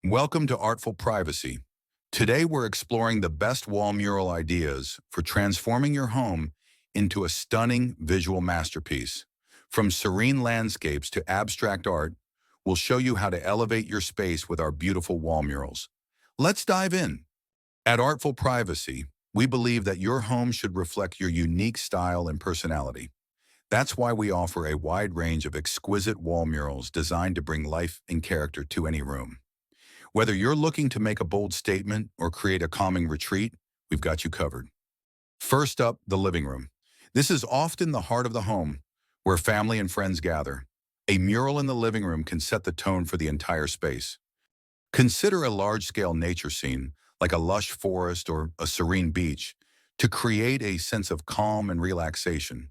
Welcome to Artful Privacy. Today we're exploring the best wall mural ideas for transforming your home into a stunning visual masterpiece. From serene landscapes to abstract art, we'll show you how to elevate your space with our beautiful wall murals. Let's dive in. At Artful Privacy, we believe that your home should reflect your unique style and personality. That's why we offer a wide range of exquisite wall murals designed to bring life and character to any room. Whether you're looking to make a bold statement or create a calming retreat, we've got you covered. First up, the living room. This is often the heart of the home, where family and friends gather. A mural in the living room can set the tone for the entire space. Consider a large-scale nature scene, like a lush forest or a serene beach, to create a sense of calm and relaxation.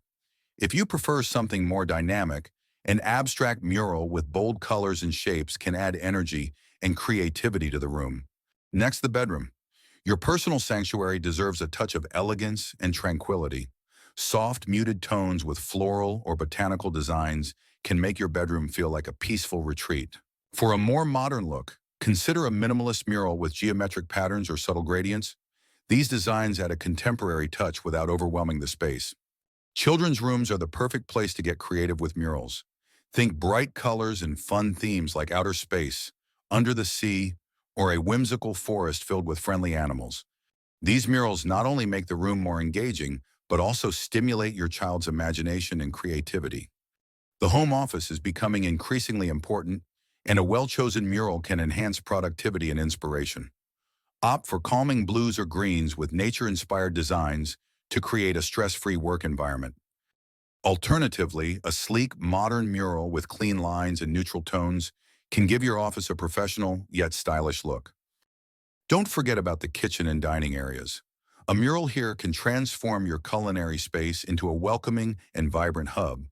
If you prefer something more dynamic, an abstract mural with bold colors and shapes can add energy and creativity to the room. Next, the bedroom. Your personal sanctuary deserves a touch of elegance and tranquility. Soft, muted tones with floral or botanical designs can make your bedroom feel like a peaceful retreat. For a more modern look, consider a minimalist mural with geometric patterns or subtle gradients. These designs add a contemporary touch without overwhelming the space. Children's rooms are the perfect place to get creative with murals. Think bright colors and fun themes like outer space, under the sea, or a whimsical forest filled with friendly animals. These murals not only make the room more engaging, but also stimulate your child's imagination and creativity. The home office is becoming increasingly important, and a well-chosen mural can enhance productivity and inspiration. Opt for calming blues or greens with nature-inspired designs to create a stress-free work environment. Alternatively, a sleek, modern mural with clean lines and neutral tones can give your office a professional yet stylish look. Don't forget about the kitchen and dining areas. A mural here can transform your culinary space into a welcoming and vibrant hub.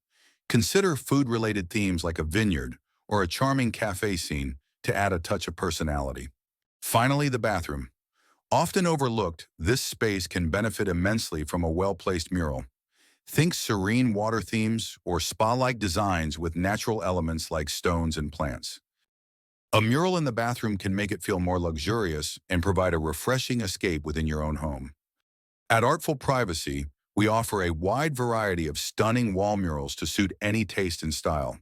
Consider food-related themes like a vineyard or a charming cafe scene to add a touch of personality. Finally, the bathroom. Often overlooked, this space can benefit immensely from a well-placed mural. Think serene water themes or spa-like designs with natural elements like stones and plants. A mural in the bathroom can make it feel more luxurious and provide a refreshing escape within your own home. At Artful Privacy, we offer a wide variety of stunning wall murals to suit any taste and style.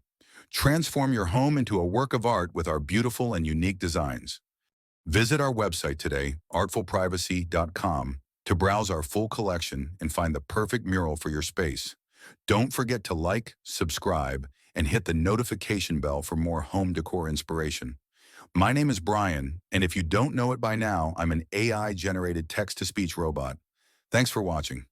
Transform your home into a work of art with our beautiful and unique designs. Visit our website today, artfulprivacy.com, to browse our full collection and find the perfect mural for your space. Don't forget to like, subscribe, and hit the notification bell for more home decor inspiration. My name is Brian, and if you don't know it by now, I'm an AI-generated text-to-speech robot. Thanks for watching.